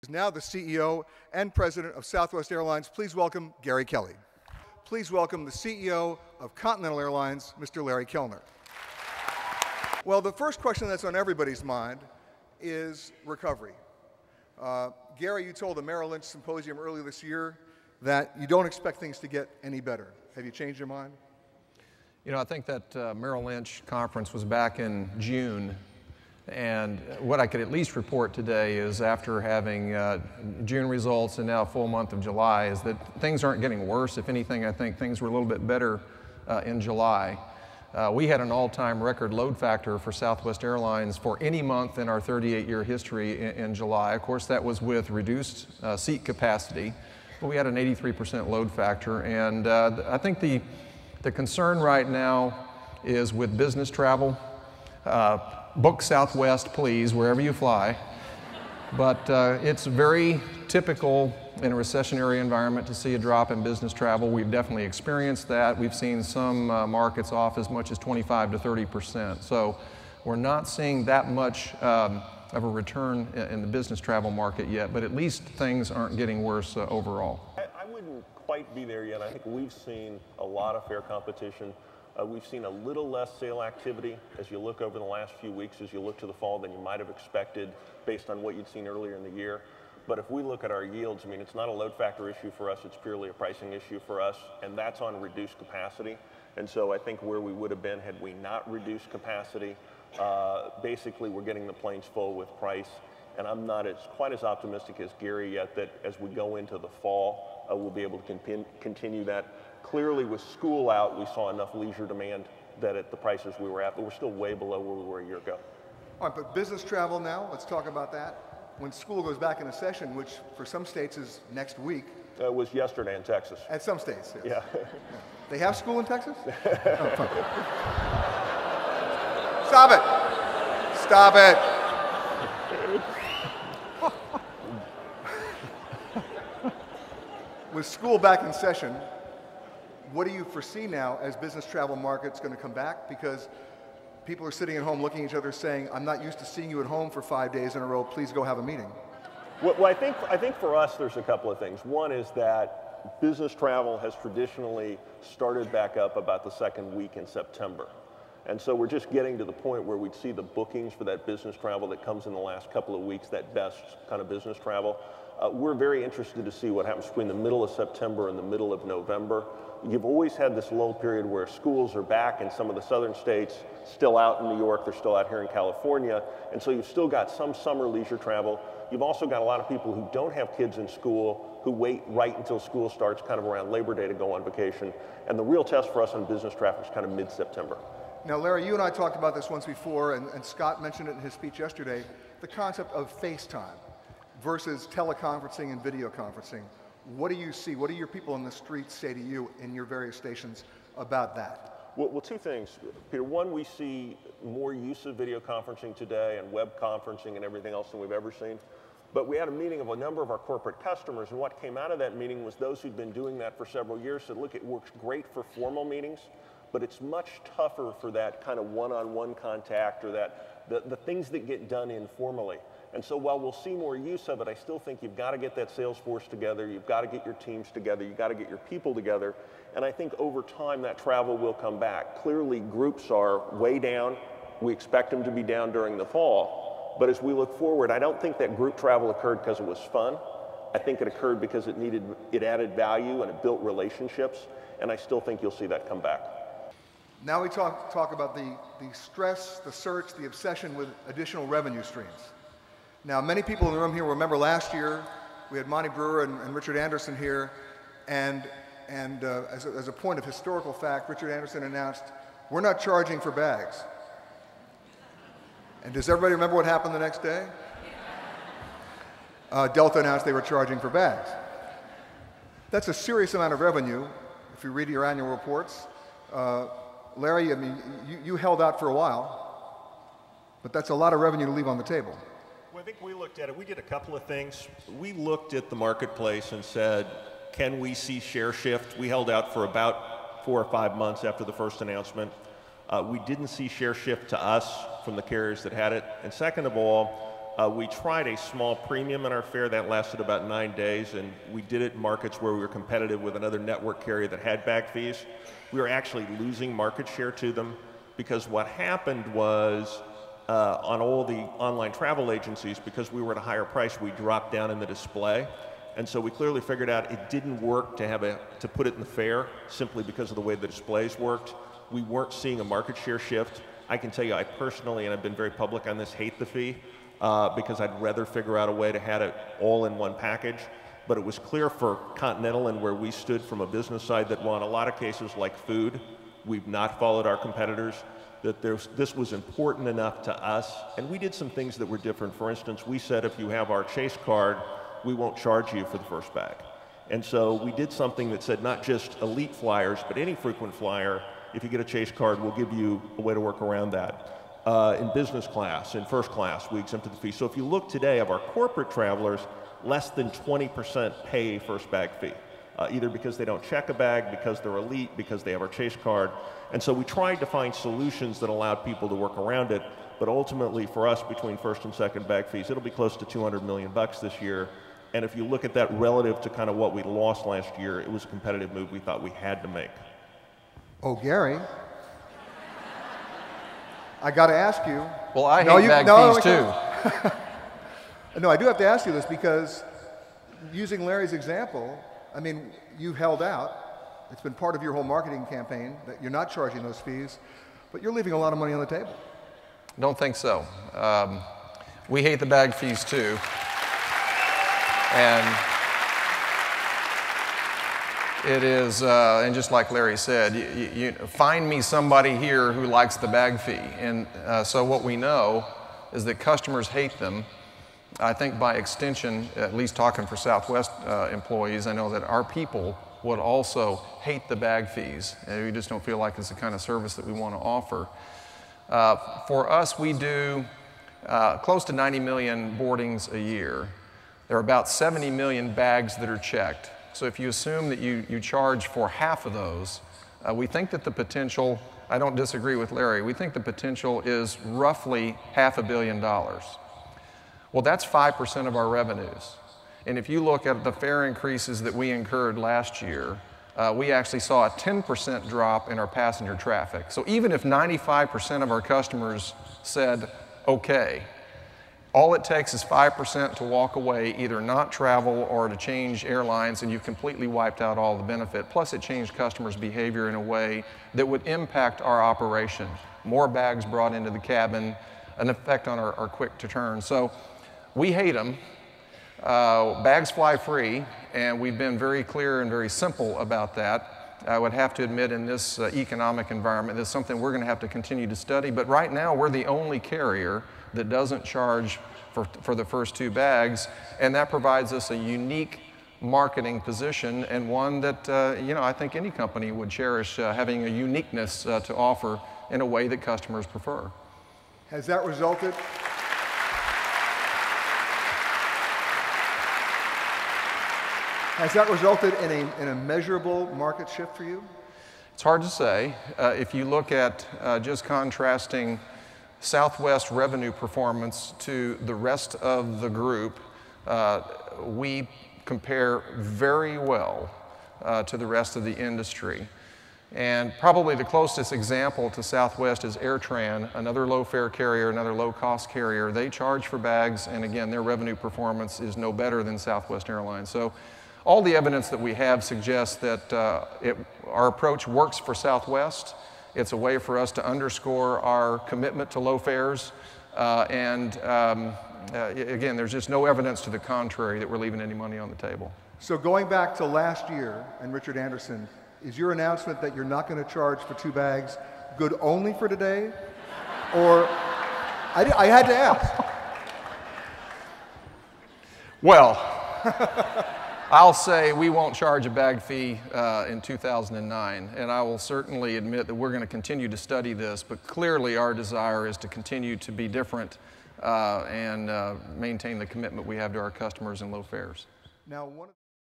Is now the CEO and President of Southwest Airlines. Please welcome Gary Kelly. Please welcome the CEO of Continental Airlines, Mr. Larry Kellner. Well, the first question that's on everybody's mind is recovery. Gary, you told the Merrill Lynch Symposium earlier this year that you don't expect things to get any better. Have you changed your mind? You know, I think that Merrill Lynch conference was back in June, and what I could at least report today is after having June results and now a full month of July is that things aren't getting worse. If anything, I think things were a little bit better in July. We had an all-time record load factor for Southwest Airlines for any month in our 38-year history in July. Of course, that was with reduced seat capacity, but we had an 83% load factor, and I think the concern right now is with business travel. Book Southwest, please, wherever you fly. But it's very typical in a recessionary environment to see a drop in business travel. We've definitely experienced that. We've seen some markets off as much as 25 to 30%. So we're not seeing that much of a return in the business travel market yet, but at least things aren't getting worse overall. I wouldn't quite be there yet. I think we've seen a lot of fare competition. We've seen a little less sale activity as you look over the last few weeks, as you look to the fall, than you might have expected based on what you'd seen earlier in the year. But if we look at our yields, I mean, it's not a load factor issue for us, it's purely a pricing issue for us, and that's on reduced capacity. And so I think where we would have been had we not reduced capacity, basically we're getting the planes full with price. And I'm not quite as optimistic as Gary yet that as we go into the fall, we'll be able to continue that. Clearly, with school out, we saw enough leisure demand that at the prices we were at, but we're still way below where we were a year ago. All right, but business travel now, let's talk about that. When school goes back in a session, which for some states is next week. It was yesterday in Texas. At some states, yes. Yeah. They have school in Texas? Oh, fine. Stop it! Stop it! With school back in session, what do you foresee now as business travel market's going to come back? Because people are sitting at home looking at each other saying, I'm not used to seeing you at home for 5 days in a row, please go have a meeting. Well, I think for us there's a couple of things. One is that business travel has traditionally started back up about the second week in September. And so we're just getting to the point where we'd see the bookings for that business travel that comes in the last couple of weeks, that best kind of business travel. We're very interested to see what happens between the middle of September and the middle of November. You've always had this lull period where schools are back in some of the southern states, still out in New York, they're still out here in California, and so you've still got some summer leisure travel. You've also got a lot of people who don't have kids in school who wait right until school starts kind of around Labor Day to go on vacation. And the real test for us on business traffic is kind of mid-September. Now, Larry, you and I talked about this once before, and Scott mentioned it in his speech yesterday, the concept of FaceTime versus teleconferencing and video conferencing. What do you see? What do your people in the streets say to you in your various stations about that? Well, two things, Peter. One, we see more use of video conferencing today and web conferencing and everything else than we've ever seen. But we had a meeting of a number of our corporate customers, and what came out of that meeting was those who'd been doing that for several years said, look, it works great for formal meetings, but it's much tougher for that kind of one-on-one contact or the things that get done informally. And so while we'll see more use of it, I still think you've got to get that sales force together, you've got to get your teams together, you've got to get your people together, and I think over time that travel will come back. Clearly groups are way down. We expect them to be down during the fall, but as we look forward, I don't think that group travel occurred because it was fun. I think it occurred because it added value and it built relationships, and I still think you'll see that come back. Now we talk about the stress, the search, the obsession with additional revenue streams. Now, many people in the room here remember last year we had Monty Brewer and Richard Anderson here, and as a point of historical fact, Richard Anderson announced, we're not charging for bags. And does everybody remember what happened the next day? Delta announced they were charging for bags. That's a serious amount of revenue, if you read your annual reports. Larry, I mean, you held out for a while, but that's a lot of revenue to leave on the table. Well, I think we looked at it. We did a couple of things. We looked at the marketplace and said, can we see share shift? We held out for about 4 or 5 months after the first announcement. We didn't see share shift to us from the carriers that had it. And second of all, We tried a small premium in our fare that lasted about 9 days, and we did it in markets where we were competitive with another network carrier that had bag fees. We were actually losing market share to them because what happened was on all the online travel agencies, because we were at a higher price, we dropped down in the display. And so we clearly figured out it didn't work to put it in the fare simply because of the way the displays worked. We weren't seeing a market share shift. I can tell you I personally, and I've been very public on this, hate the fee because I'd rather figure out a way to have it all in one package. But it was clear for Continental and where we stood from a business side that while in a lot of cases like food, we've not followed our competitors, that this was important enough to us. And we did some things that were different. For instance, we said if you have our Chase card, we won't charge you for the first bag. And so we did something that said not just elite flyers, but any frequent flyer, if you get a Chase card, we'll give you a way to work around that. In business class, in first class, we exempted the fee. So if you look today of our corporate travelers, less than 20% pay a first bag fee, either because they don't check a bag, because they're elite, because they have our Chase card. And so we tried to find solutions that allowed people to work around it. But ultimately, for us, between first and second bag fees, it'll be close to $200 million this year. And if you look at that relative to kind of what we lost last year, it was a competitive move we thought we had to make. Oh, Gary, I got to ask you. Well, I hate bag fees too. No, I do have to ask you this because using Larry's example, I mean, you held out. It's been part of your whole marketing campaign that you're not charging those fees, but you're leaving a lot of money on the table. Don't think so. We hate the bag fees too. And it is, and just like Larry said, you find me somebody here who likes the bag fee. And so what we know is that customers hate them. I think by extension, at least talking for Southwest employees, I know that our people would also hate the bag fees. And we just don't feel like it's the kind of service that we want to offer. For us, we do close to 90 million boardings a year. There are about 70 million bags that are checked. So if you assume that you charge for half of those, we think that the potential, I don't disagree with Larry, we think the potential is roughly $500 million. Well, that's 5% of our revenues. And if you look at the fare increases that we incurred last year, we actually saw a 10% drop in our passenger traffic. So even if 95% of our customers said, okay, all it takes is 5% to walk away, either not travel or to change airlines, and you've completely wiped out all the benefit. Plus, it changed customers' behavior in a way that would impact our operation. More bags brought into the cabin, an effect on our quick to turn. So we hate them. Bags fly free, and we've been very clear and very simple about that. I would have to admit in this economic environment, that's something we're going to have to continue to study. But right now, we're the only carrier that doesn't charge for the first two bags, and that provides us a unique marketing position and one that I think any company would cherish, having a uniqueness to offer in a way that customers prefer. Has that resulted? Has that resulted in a measurable market shift for you? It's hard to say. If you look at just contrasting Southwest revenue performance to the rest of the group, we compare very well to the rest of the industry. And probably the closest example to Southwest is AirTran, another low-fare carrier, another low-cost carrier. They charge for bags, and again, their revenue performance is no better than Southwest Airlines. So all the evidence that we have suggests that our approach works for Southwest. It's a way for us to underscore our commitment to low fares. Again, there's just no evidence to the contrary that we're leaving any money on the table. So going back to last year and Richard Anderson, is your announcement that you're not going to charge for two bags good only for today? Or, I had to ask. Well, I'll say we won't charge a bag fee in 2009, and I will certainly admit that we're going to continue to study this, but clearly our desire is to continue to be different and maintain the commitment we have to our customers and low fares. Now,